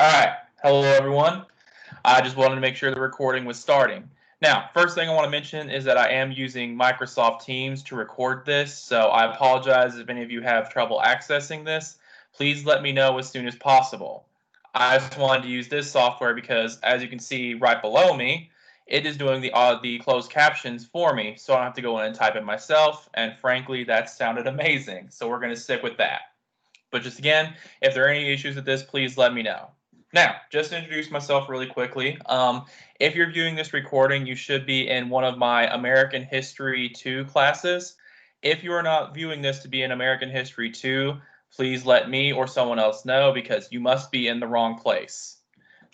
All right. Hello, everyone. I just wanted to make sure the recording was starting. Now, first thing I want to mention is that I am using Microsoft Teams to record this, so I apologize if any of you have trouble accessing this. Please let me know as soon as possible. I just wanted to use this software because, as you can see right below me, it is doing the closed captions for me, so I don't have to go in and type it myself, and frankly, that sounded amazing, so we're going to stick with that. But just again, if there are any issues with this, please let me know. Now, just to introduce myself really quickly, if you're viewing this recording, you should be in one of my American History 2 classes. If you are not viewing this to be in American History 2, please let me or someone else know because you must be in the wrong place.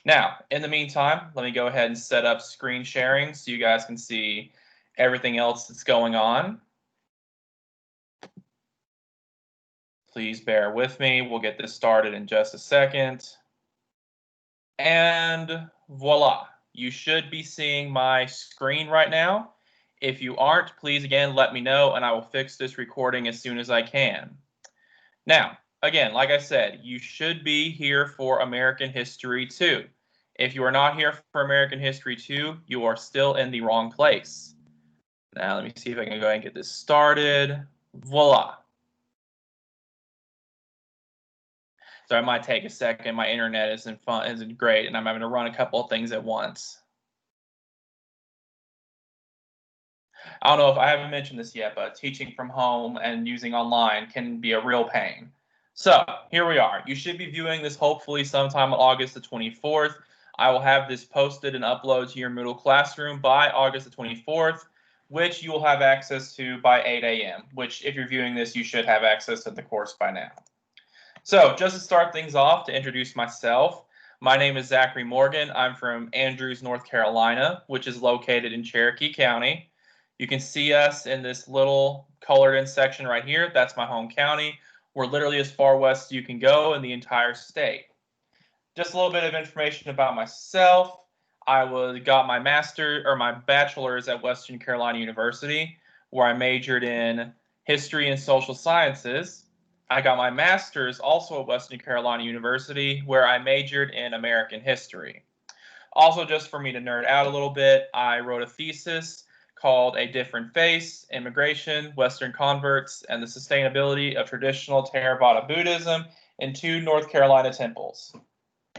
Now, in the meantime, let me go ahead and set up screen sharing so you guys can see everything else that's going on. Please bear with me. We'll get this started in just a second. And voila, you should be seeing my screen right now. If you aren't, please again let me know and I will fix this recording as soon as I can. Now, again, like I said, you should be here for American History 2. If you are not here for American History 2, you are still in the wrong place. Now, let me see if I can go ahead and get this started. Voila. So it might take a second. My internet isn't great, and I'm having to run a couple of things at once. I don't know if I haven't mentioned this yet, but teaching from home and using online can be a real pain. So here we are. You should be viewing this hopefully sometime on August the 24th. I will have this posted and uploaded to your Moodle Classroom by August the 24th, which you will have access to by 8 a.m., which if you're viewing this, you should have access to the course by now. So just to start things off, to introduce myself, my name is Zachary Morgan. I'm from Andrews, North Carolina, which is located in Cherokee County. You can see us in this little colored in section right here. That's my home county. We're literally as far west as you can go in the entire state. Just a little bit of information about myself. I got my my bachelor's at Western Carolina University, where I majored in history and social sciences. I got my master's also at Western Carolina University, where I majored in American history. Also, just for me to nerd out a little bit, I wrote a thesis called A Different Face, Immigration, Western Converts, and the Sustainability of Traditional Theravada Buddhism in 2 North Carolina temples.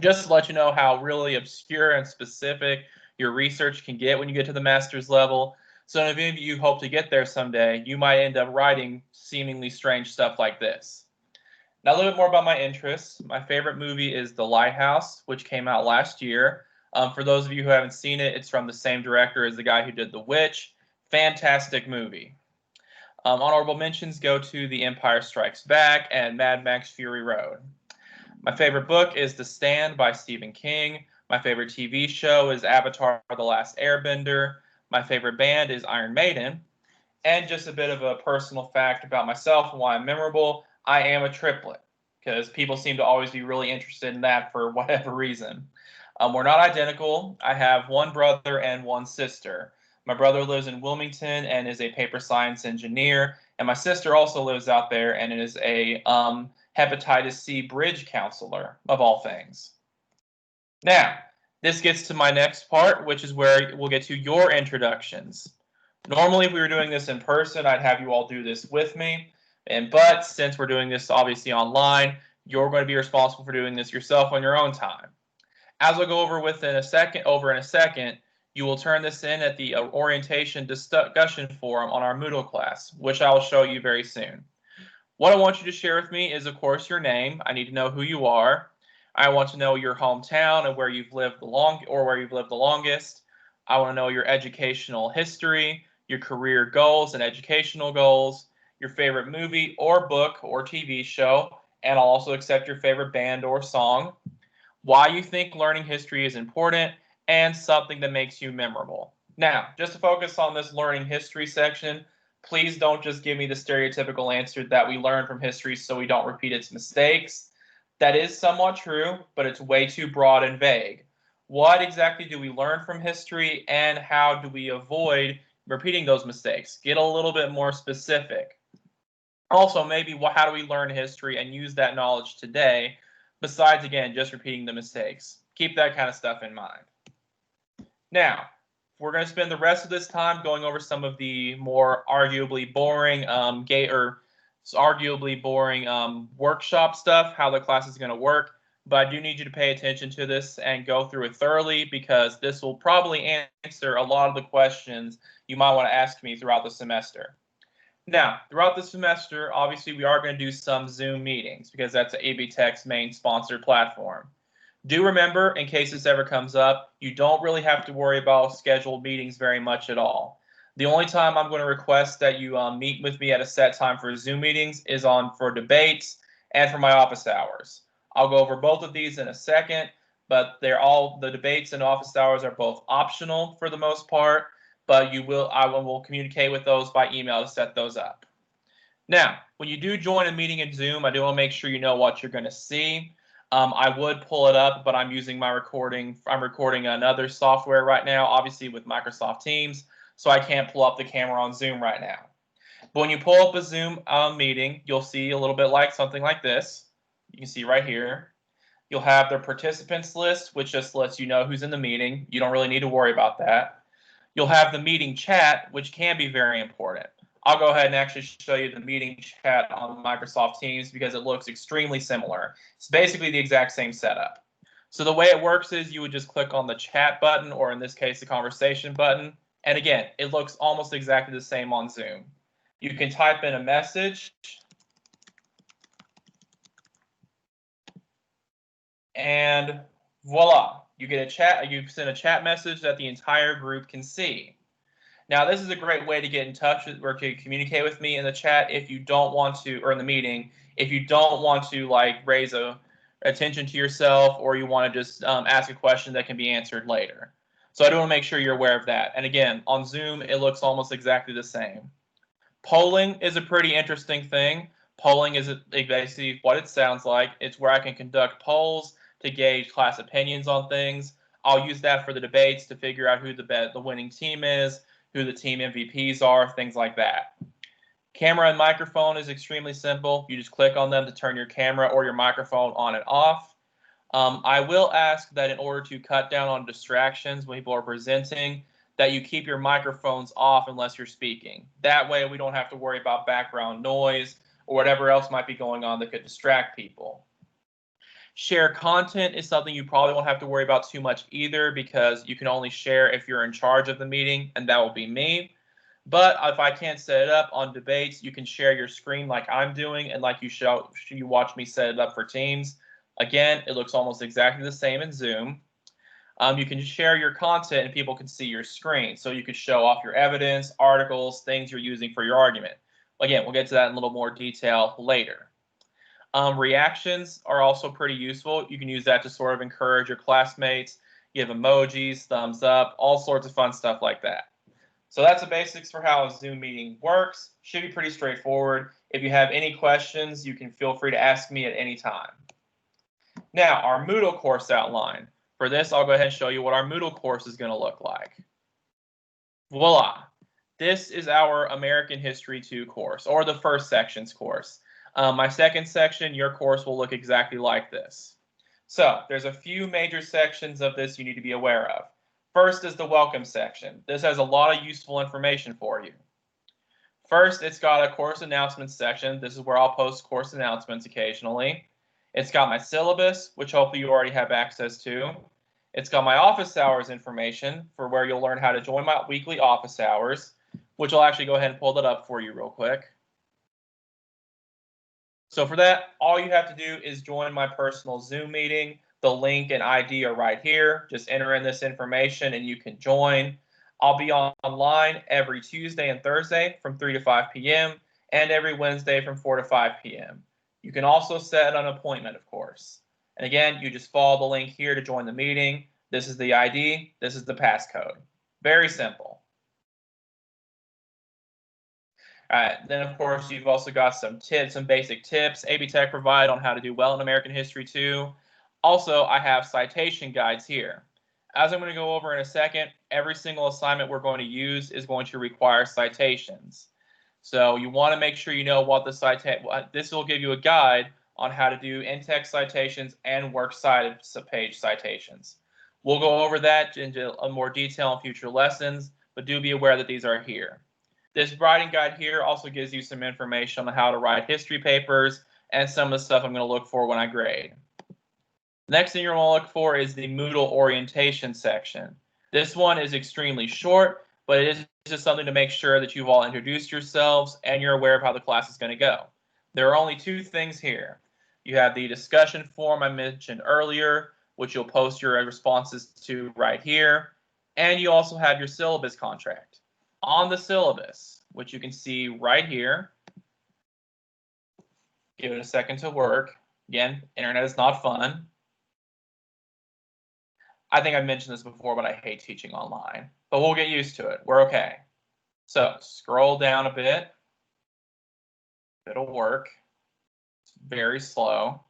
Just to let you know how really obscure and specific your research can get when you get to the master's level. So if any of you hope to get there someday, you might end up writing seemingly strange stuff like this. Now, a little bit more about my interests. My favorite movie is The Lighthouse, which came out last year. For those of you who haven't seen it, it's from the same director as the guy who did The Witch. Fantastic movie. Honorable mentions go to The Empire Strikes Back and Mad Max Fury Road. My favorite book is The Stand by Stephen King. My favorite TV show is Avatar: The Last Airbender. My favorite band is Iron Maiden. And just a bit of a personal fact about myself and why I'm memorable, I am a triplet, because people seem to always be really interested in that for whatever reason. We're not identical. I have one brother and one sister. My brother lives in Wilmington and is a paper science engineer, and my sister also lives out there and is a hepatitis C bridge counselor, of all things. Now, this gets to my next part, which is where we'll get to your introductions. Normally, if we were doing this in person, I'd have you all do this with me. But since we're doing this obviously online, you're going to be responsible for doing this yourself on your own time. As I'll go over in a second, you will turn this in at the orientation discussion forum on our Moodle class, which I will show you very soon. What I want you to share with me is, of course, your name. I need to know who you are. I want to know your hometown and where you've lived the longest. I want to know your educational history, your career goals and educational goals, your favorite movie or book or TV show, and I'll also accept your favorite band or song, why you think learning history is important, and something that makes you memorable. Now, just to focus on this learning history section, please don't just give me the stereotypical answer that we learn from history so we don't repeat its mistakes. That is somewhat true, but it's way too broad and vague. What exactly do we learn from history, and how do we avoid repeating those mistakes? Get a little bit more specific. Also, maybe how do we learn history and use that knowledge today besides, again, just repeating the mistakes. Keep that kind of stuff in mind. Now, we're going to spend the rest of this time going over some of the more arguably boring workshop stuff, how the class is going to work. But I do need you to pay attention to this and go through it thoroughly, because this will probably answer a lot of the questions you might want to ask me throughout the semester. Now, throughout the semester, obviously, we are going to do some Zoom meetings because that's AB Tech's main sponsored platform. Do remember, in case this ever comes up, you don't really have to worry about scheduled meetings very much at all. The only time I'm going to request that you meet with me at a set time for Zoom meetings is for debates and for my office hours. I'll go over both of these in a second, but the debates and office hours are both optional for the most part, but I will communicate with those by email to set those up. Now, when you do join a meeting in Zoom, I do want to make sure you know what you're going to see. I would pull it up, but I'm using my recording. I'm recording another software right now, obviously with Microsoft Teams, so I can't pull up the camera on Zoom right now. But when you pull up a Zoom meeting, you'll see a little bit like something like this. You can see right here. You'll have the participants list, which just lets you know who's in the meeting. You don't really need to worry about that. You'll have the meeting chat, which can be very important. I'll go ahead and actually show you the meeting chat on Microsoft Teams because it looks extremely similar. It's basically the exact same setup. So the way it works is you would just click on the chat button, or in this case, the conversation button. And again, it looks almost exactly the same on Zoom. You can type in a message. And voila, you get a chat. You send a chat message that the entire group can see. Now, this is a great way to get in touch with or to communicate with me in the chat if you don't want to, or in the meeting, if you don't want to like raise attention to yourself, or you want to just ask a question that can be answered later. So I do want to make sure you're aware of that. And again, on Zoom, it looks almost exactly the same. Polling is a pretty interesting thing. Polling is basically what it sounds like. It's where I can conduct polls to gauge class opinions on things. I'll use that for the debates to figure out who the winning team is, who the team MVPs are, things like that. Camera and microphone is extremely simple. You just click on them to turn your camera or your microphone on and off. I will ask that in order to cut down on distractions when people are presenting, that you keep your microphones off unless you're speaking. That way we don't have to worry about background noise or whatever else might be going on that could distract people. Share content is something you probably won't have to worry about too much either, because you can only share if you're in charge of the meeting, and that will be me. But if I can't set it up on debates, you can share your screen like I'm doing, and like you watch me set it up for Teams. Again, it looks almost exactly the same in Zoom. You can share your content and people can see your screen. So you could show off your evidence, articles, things you're using for your argument. Again, we'll get to that in a little more detail later. Reactions are also pretty useful. You can use that to sort of encourage your classmates, give emojis, thumbs up, all sorts of fun stuff like that. So that's the basics for how a Zoom meeting works. Should be pretty straightforward. If you have any questions, you can feel free to ask me at any time. Now, our Moodle course outline. For this, I'll go ahead and show you what our Moodle course is going to look like. Voila. This is our American History 2 course, or the first section's course. My second section, your course, will look exactly like this. So there's a few major sections of this you need to be aware of. First is the welcome section. This has a lot of useful information for you. First, it's got a course announcements section. This is where I'll post course announcements occasionally. It's got my syllabus, which hopefully you already have access to. It's got my office hours information for where you'll learn how to join my weekly office hours, which I'll actually go ahead and pull that up for you real quick. So for that, all you have to do is join my personal Zoom meeting. The link and ID are right here. Just enter in this information and you can join. I'll be online every Tuesday and Thursday from 3 to 5 p.m. and every Wednesday from 4 to 5 p.m. You can also set an appointment, of course. And again, you just follow the link here to join the meeting. This is the ID. This is the passcode. Very simple. All right, then of course you've also got some tips, some basic tips AB Tech provide on how to do well in American History 2. Also, I have citation guides here. As I'm going to go over in a second, every single assignment we're going to use is going to require citations. So you want to make sure you know what the this will give you a guide on how to do in-text citations and works cited page citations. We'll go over that into more detail in future lessons, but do be aware that these are here. This writing guide here also gives you some information on how to write history papers and some of the stuff I'm going to look for when I grade. Next thing you're going to look for is the Moodle orientation section. This one is extremely short, but it is just something to make sure that you've all introduced yourselves and you're aware of how the class is going to go. There are only two things here. You have the discussion forum I mentioned earlier, which you'll post your responses to right here, and you also have your syllabus contract. On the syllabus, which you can see right here, give it a second to work. Again, internet is not fun. I think I've mentioned this before, but I hate teaching online. But we'll get used to it. We're okay. So scroll down a bit. It'll work. It's very slow.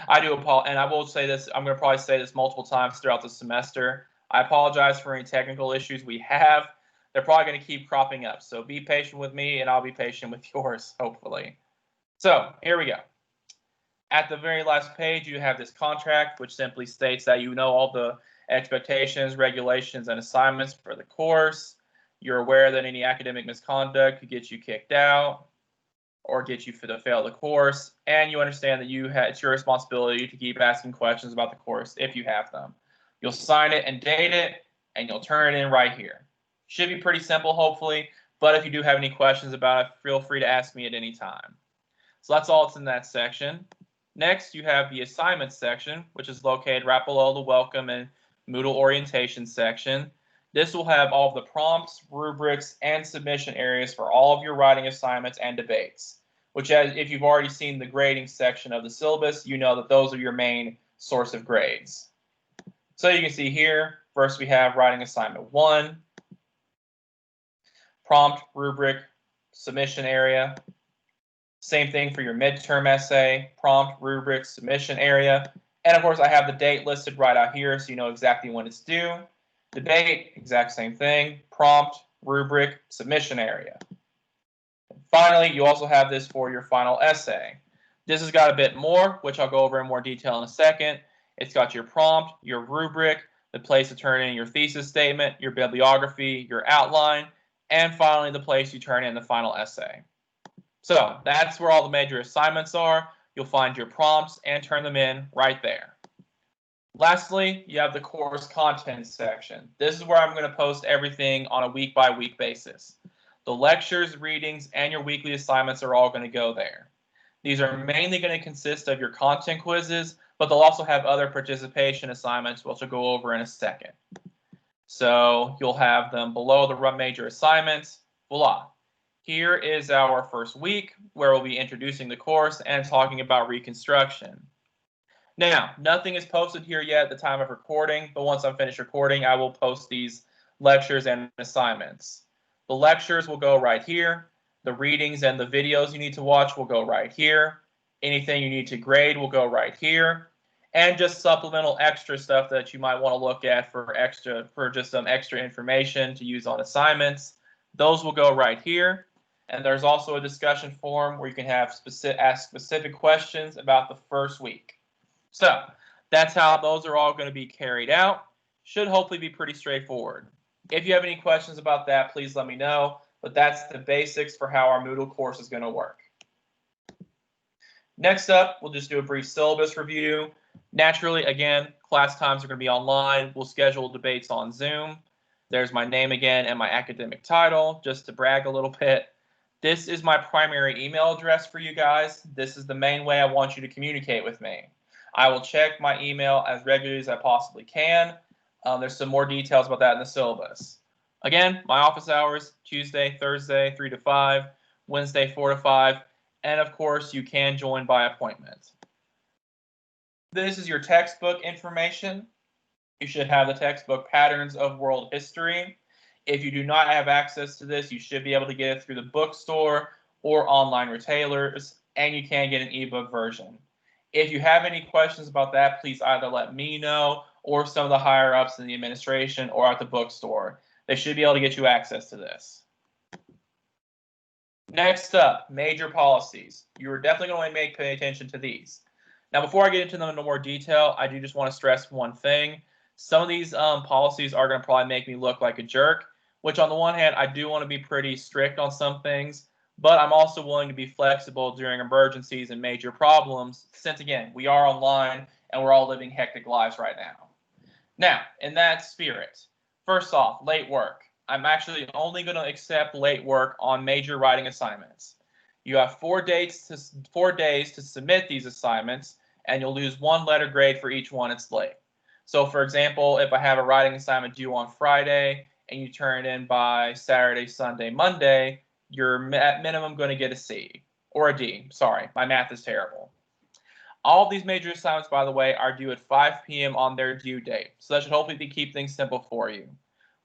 I do apologize, and I will say this. I'm going to probably say this multiple times throughout the semester. I apologize for any technical issues we have. They're probably going to keep cropping up. So be patient with me, and I'll be patient with yours, hopefully. So here we go. At the very last page, you have this contract, which simply states that you know all the expectations, regulations, and assignments for the course. You're aware that any academic misconduct could get you kicked out or get you to fail the course, and you understand that it's your responsibility to keep asking questions about the course if you have them. You'll sign it and date it, and you'll turn it in right here. Should be pretty simple, hopefully, but if you do have any questions about it, feel free to ask me at any time. So that's all that's in that section. Next, you have the assignments section, which is located right below the welcome and Moodle orientation section. This will have all of the prompts, rubrics, and submission areas for all of your writing assignments and debates, which, if you've already seen the grading section of the syllabus, you know that those are your main source of grades. So you can see here, first we have writing assignment 1, prompt, rubric, submission area. Same thing for your midterm essay, prompt, rubric, submission area. And of course, I have the date listed right out here so you know exactly when it's due. Debate, exact same thing, prompt, rubric, submission area. And finally, you also have this for your final essay. This has got a bit more, which I'll go over in more detail in a second. It's got your prompt, your rubric, the place to turn in your thesis statement, your bibliography, your outline, and finally the place you turn in the final essay. So that's where all the major assignments are. You'll find your prompts and turn them in right there. Lastly, you have the course content section. This is where I'm going to post everything on a week-by-week basis. The lectures, readings, and your weekly assignments are all going to go there. These are mainly going to consist of your content quizzes, but they'll also have other participation assignments, which I'll go over in a second. So you'll have them below the major assignments. Voila. Here is our first week where we'll be introducing the course and talking about Reconstruction. Now, nothing is posted here yet at the time of recording, but once I'm finished recording, I will post these lectures and assignments. The lectures will go right here. The readings and the videos you need to watch will go right here. Anything you need to grade will go right here. And just supplemental extra stuff that you might want to look at for just some extra information to use on assignments. Those will go right here. And there's also a discussion forum where you can ask specific questions about the first week. So that's how those are all going to be carried out. Should hopefully be pretty straightforward. If you have any questions about that, please let me know. But that's the basics for how our Moodle course is going to work. Next up, we'll just do a brief syllabus review. Naturally, again, class times are going to be online. We'll schedule debates on Zoom. There's my name again and my academic title, just to brag a little bit. This is my primary email address for you guys. This is the main way I want you to communicate with me. I will check my email as regularly as I possibly can. There's some more details about that in the syllabus. Again, my office hours, Tuesday, Thursday, 3 to 5, Wednesday, 4 to 5, and of course, you can join by appointment. This is your textbook information. You should have the textbook Patterns of World History. If you do not have access to this, you should be able to get it through the bookstore or online retailers, and you can get an ebook version. If you have any questions about that, please either let me know or some of the higher ups in the administration or at the bookstore. They should be able to get you access to this. Next up, major policies. You are definitely going to pay attention to these. Now, before I get into them in more detail, I do just want to stress one thing. Some of these policies are going to probably make me look like a jerk, which on the one hand, I do want to be pretty strict on some things, but I'm also willing to be flexible during emergencies and major problems, since again, we are online and we're all living hectic lives right now. Now, in that spirit, first off, late work. I'm actually only going to accept late work on major writing assignments. You have 4 days to submit these assignments, and you'll lose 1 letter grade for each one it's late. So, for example, if I have a writing assignment due on Friday and you turn it in by Saturday, Sunday, Monday, you're at minimum going to get a C or a D. Sorry, my math is terrible. All of these major assignments, by the way, are due at 5 p.m. on their due date. So that should hopefully keep things simple for you.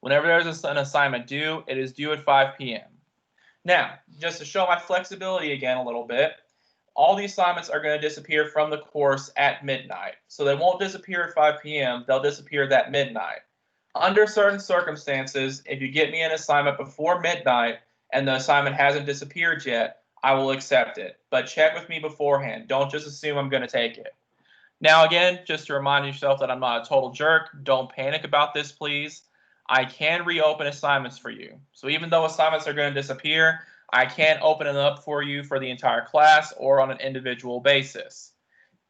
Whenever there's an assignment due, it is due at 5 p.m. Now, just to show my flexibility again a little bit, all the assignments are going to disappear from the course at midnight. So they won't disappear at 5 p.m., they'll disappear that midnight. Under certain circumstances, if you get me an assignment before midnight and the assignment hasn't disappeared yet, I will accept it. But check with me beforehand. Don't just assume I'm going to take it. Now, again, just to remind yourself that I'm not a total jerk, don't panic about this, please. I can reopen assignments for you. So even though assignments are going to disappear, I can open them up for you for the entire class or on an individual basis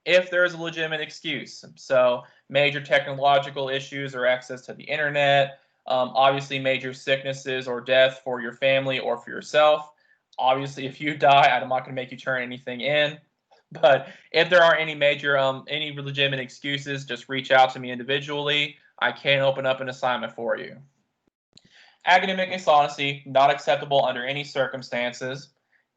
if there is a legitimate excuse. So major technological issues or access to the internet, obviously major sicknesses or death for your family or for yourself. Obviously, if you die, I'm not going to make you turn anything in. But if there are any major, any legitimate excuses, just reach out to me individually. I can open up an assignment for you. Academic dishonesty, not acceptable under any circumstances.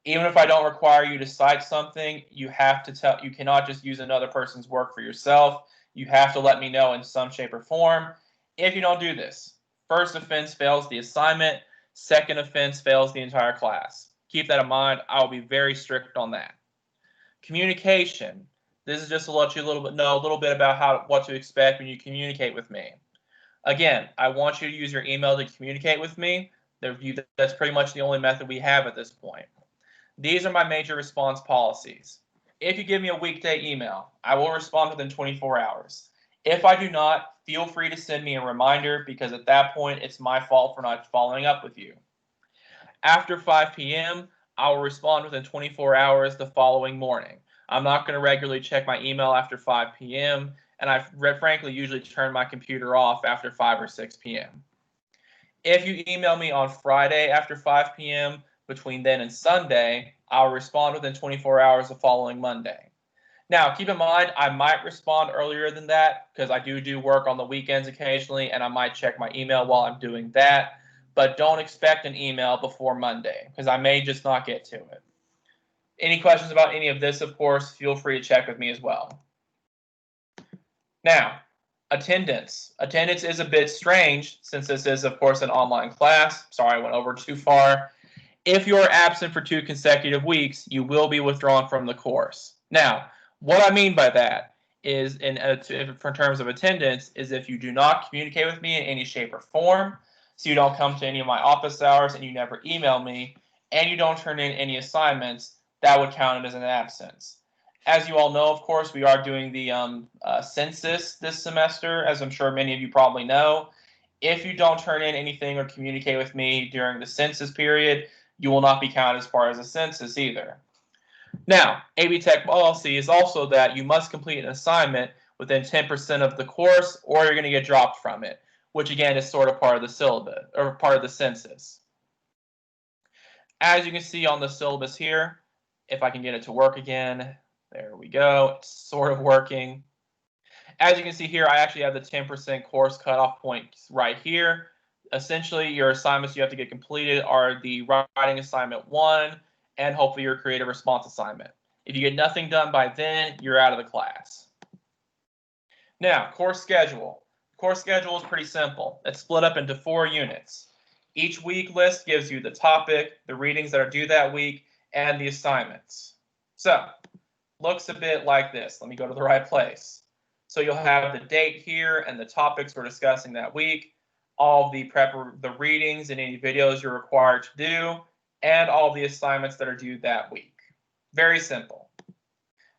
Even if I don't require you to cite something, you cannot just use another person's work for yourself. You have to let me know in some shape or form. If you don't do this, first offense fails the assignment, second offense fails the entire class. Keep that in mind. I will be very strict on that. Communication. This is just to let you know a little bit about what to expect when you communicate with me. Again, I want you to use your email to communicate with me. That's pretty much the only method we have at this point. These are my major response policies. If you give me a weekday email, I will respond within 24 hours. If I do not, feel free to send me a reminder because at that point, it's my fault for not following up with you. After 5 p.m., I will respond within 24 hours the following morning. I'm not going to regularly check my email after 5 p.m., and I frankly usually turn my computer off after 5 or 6 p.m. If you email me on Friday after 5 p.m., between then and Sunday, I'll respond within 24 hours the following Monday. Now, keep in mind, I might respond earlier than that because I do work on the weekends occasionally, and I might check my email while I'm doing that. But don't expect an email before Monday because I may just not get to it. Any questions about any of this, of course, feel free to check with me as well. Now, attendance. Attendance is a bit strange since this is, of course, an online class. Sorry, I went over too far. If you're absent for 2 consecutive weeks, you will be withdrawn from the course. Now, what I mean by that is, in terms of attendance, is if you do not communicate with me in any shape or form, so you don't come to any of my office hours and you never email me, and you don't turn in any assignments, that would count as an absence. As you all know, of course, we are doing the census this semester, as I'm sure many of you probably know. If you don't turn in anything or communicate with me during the census period, you will not be counted as part of the census either. Now, AB Tech policy is also that you must complete an assignment within 10% of the course or you're going to get dropped from it, which again is sort of part of the syllabus or part of the census. As you can see on the syllabus here, if I can get it to work again, there we go, it's sort of working. As you can see here, I actually have the 10% course cutoff point right here. Essentially, your assignments you have to get completed are the writing assignment 1 and hopefully your creative response assignment. If you get nothing done by then, you're out of the class. Now, course schedule. Course schedule is pretty simple. It's split up into 4 units. Each week list gives you the topic, the readings that are due that week, and the assignments. So, looks a bit like this. Let me go to the right place. So you'll have the date here and the topics we're discussing that week, all the readings and any videos you're required to do, and all the assignments that are due that week. Very simple.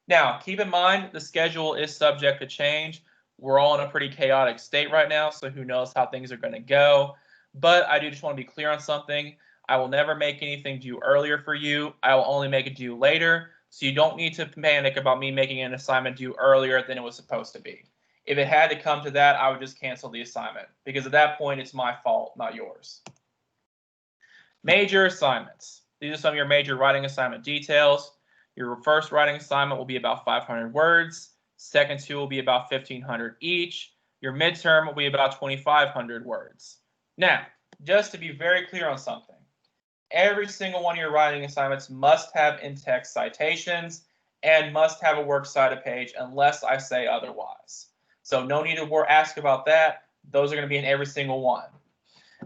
Now, keep in mind the schedule is subject to change. We're all in a pretty chaotic state right now, so who knows how things are going to go. But I do just want to be clear on something. I will never make anything due earlier for you. I will only make it due later, so you don't need to panic about me making an assignment due earlier than it was supposed to be. If it had to come to that, I would just cancel the assignment, because at that point, it's my fault, not yours. Major assignments. These are some of your major writing assignment details. Your first writing assignment will be about 500 words. Second two will be about 1,500 each. Your midterm will be about 2,500 words. Now, just to be very clear on something, every single one of your writing assignments must have in-text citations and must have a works cited page unless I say otherwise. So no need to ask about that. Those are going to be in every single one.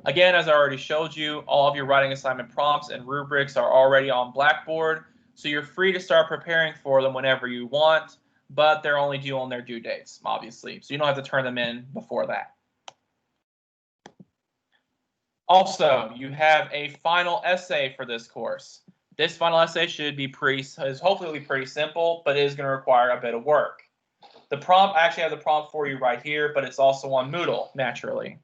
Again, as I already showed you, all of your writing assignment prompts and rubrics are already on Blackboard, so you're free to start preparing for them whenever you want, but they're only due on their due dates, obviously, so you don't have to turn them in before that. Also, you have a final essay for this course. This final essay should be hopefully pretty simple, but it is going to require a bit of work. The prompt, I actually have the prompt for you right here, but it's also on Moodle, naturally.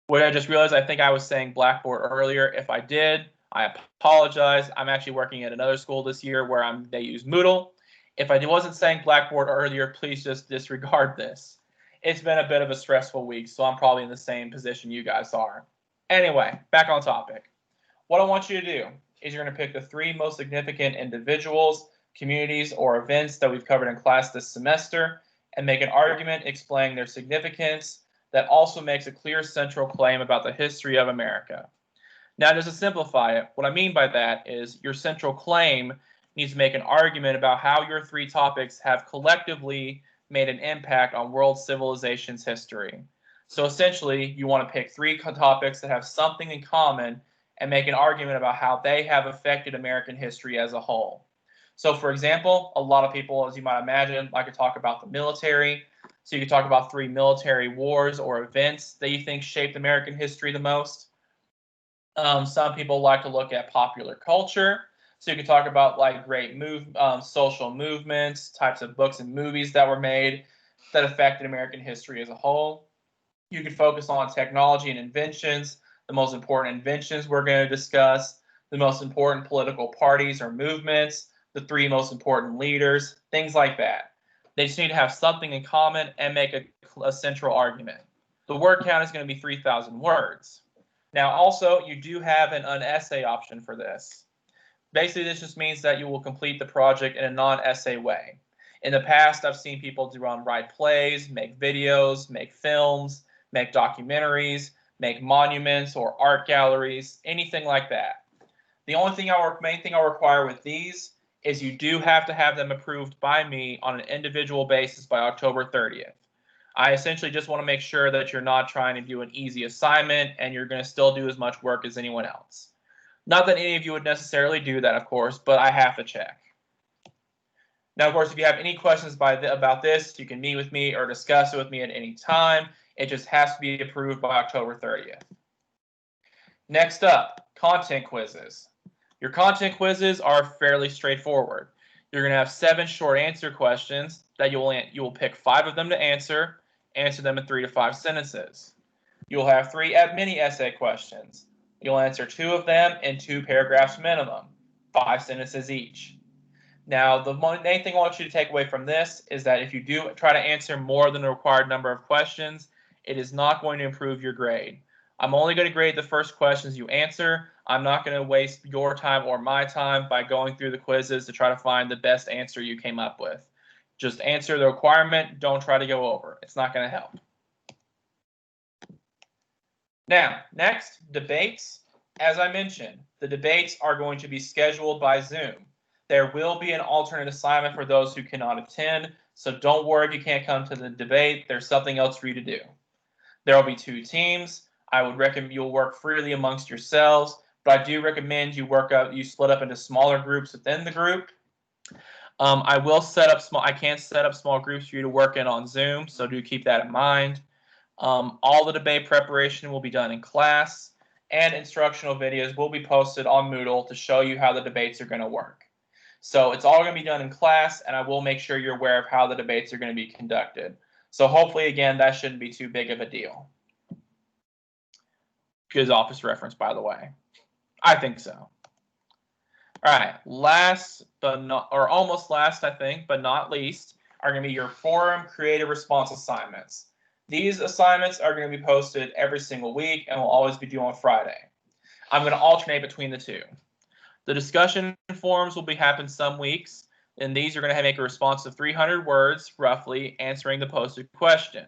What I just realized, I think I was saying Blackboard earlier. If I did, I apologize. I'm actually working at another school this year where they use Moodle. If I wasn't saying Blackboard earlier, please just disregard this. It's been a bit of a stressful week, so I'm probably in the same position you guys are. Anyway, back on topic. What I want you to do is you're going to pick the 3 most significant individuals, communities, or events that we've covered in class this semester and make an argument explaining their significance that also makes a clear central claim about the history of America. Now, just to simplify it, what I mean by that is your central claim needs to make an argument about how your 3 topics have collectively made an impact on world civilization's history. So essentially, you want to pick 3 topics that have something in common and make an argument about how they have affected American history as a whole. So for example, a lot of people, as you might imagine, like to talk about the military. So you could talk about 3 military wars or events that you think shaped American history the most. Some people like to look at popular culture. So you can talk about like great social movements, types of books and movies that were made that affected American history as a whole. You could focus on technology and inventions, the most important inventions we're going to discuss, the most important political parties or movements, the 3 most important leaders, things like that. They just need to have something in common and make a central argument. The word count is going to be 3,000 words. Now, also, you do have an essay option for this. Basically, this just means that you will complete the project in a non-essay way. In the past, I've seen people write plays, make videos, make films, make documentaries, make monuments or art galleries, anything like that. The only thing main thing I'll require with these is you do have to have them approved by me on an individual basis by October 30th. I essentially just want to make sure that you're not trying to do an easy assignment and you're going to still do as much work as anyone else. Not that any of you would necessarily do that, of course, but I have to check. Now, of course, if you have any questions about this, you can meet with me or discuss it with me at any time. It just has to be approved by October 30th. Next up, content quizzes. Your content quizzes are fairly straightforward. You're going to have 7 short answer questions that you will pick 5 of them to answer them in 3 to 5 sentences. You'll have 3 mini essay questions. You'll answer 2 of them in 2 paragraphs minimum, 5 sentences each. Now, the main thing I want you to take away from this is that if you do try to answer more than the required number of questions, it is not going to improve your grade. I'm only going to grade the first questions you answer. I'm not going to waste your time or my time by going through the quizzes to try to find the best answer you came up with. Just answer the requirement. Don't try to go over. It's not going to help. Now, next, debates. As I mentioned, the debates are going to be scheduled by Zoom. There will be an alternate assignment for those who cannot attend, so don't worry if you can't come to the debate. There's something else for you to do. There will be 2 teams. I would recommend you'll work freely amongst yourselves, but I do recommend you split up into smaller groups within the group. I can set up small groups for you to work in on Zoom, so do keep that in mind. All the debate preparation will be done in class. and instructional videos will be posted on Moodle to show you how the debates are going to work. So it's all going to be done in class, and I will make sure you're aware of how the debates are going to be conducted. So hopefully, again, that shouldn't be too big of a deal. Good office reference, by the way. I think so. All right, last but not, or almost last, I think, but not least, are going to be your forum creative response assignments. These assignments are going to be posted every single week and will always be due on Friday. I'm going to alternate between the two. The discussion forums will be happen some weeks, and these are going to make a response of 300 words, roughly, answering the posted question.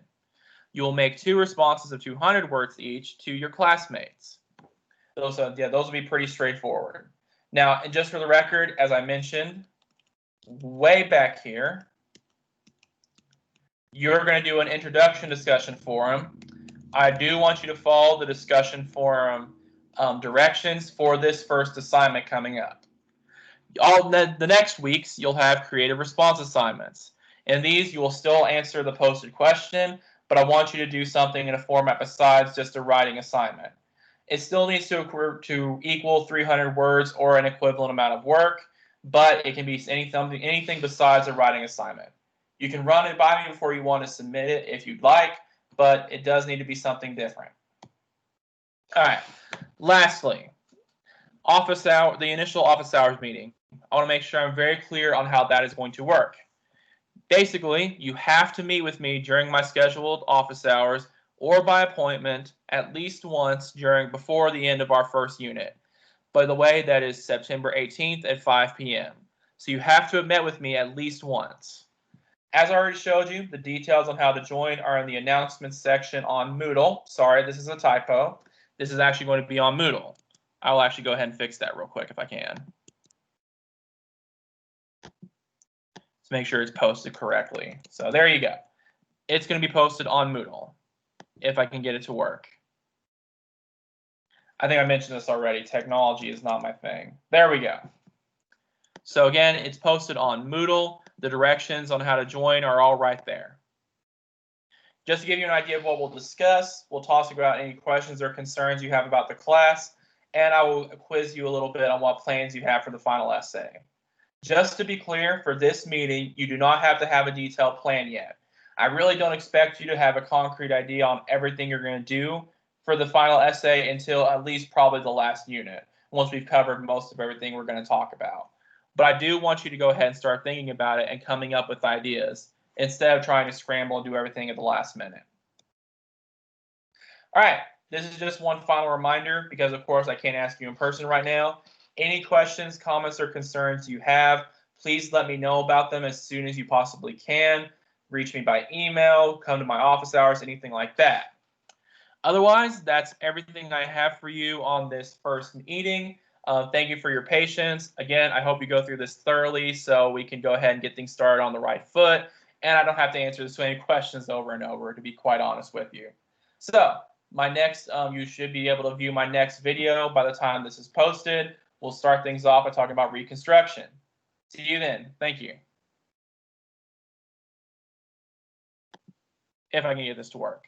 You will make 2 responses of 200 words each to your classmates. Those will be pretty straightforward. Now, and just for the record, as I mentioned, way back here, you're going to do an introduction discussion forum. I do want you to follow the discussion forum directions for this first assignment coming up. All the next weeks, you'll have creative response assignments. In these, you will still answer the posted question, but I want you to do something in a format besides just a writing assignment. It still needs to equal 300 words or an equivalent amount of work, but it can be anything besides a writing assignment. You can run it by me before you want to submit it if you'd like, but it does need to be something different. All right. Lastly, the initial office hours meeting. I want to make sure I'm very clear on how that is going to work. Basically, you have to meet with me during my scheduled office hours or by appointment at least once before the end of our first unit. By the way, that is September 18th at 5 p.m. So you have to have met with me at least once. As I already showed you, the details on how to join are in the announcements section on Moodle. Sorry, this is a typo. This is actually going to be on Moodle. I'll actually go ahead and fix that real quick if I can. Let's make sure it's posted correctly. So there you go. It's going to be posted on Moodle if I can get it to work. I think I mentioned this already. Technology is not my thing. There we go. So again, it's posted on Moodle. The directions on how to join are all right there. Just to give you an idea of what we'll discuss, we'll talk about any questions or concerns you have about the class, and I will quiz you a little bit on what plans you have for the final essay. Just to be clear, for this meeting, you do not have to have a detailed plan yet. I really don't expect you to have a concrete idea on everything you're going to do for the final essay until at least probably the last unit, once we've covered most of everything we're going to talk about. But I do want you to go ahead and start thinking about it and coming up with ideas instead of trying to scramble and do everything at the last minute. All right, this is just one final reminder because, of course, I can't ask you in person right now. Any questions, comments, or concerns you have, please let me know about them as soon as you possibly can. Reach me by email, come to my office hours, anything like that. Otherwise, that's everything I have for you on this first meeting. Thank you for your patience. Again, I hope you go through this thoroughly so we can go ahead and get things started on the right foot. And I don't have to answer so many questions over and over, to be quite honest with you. So you should be able to view my next video by the time this is posted. We'll start things off by talking about reconstruction. See you then. Thank you. If I can get this to work.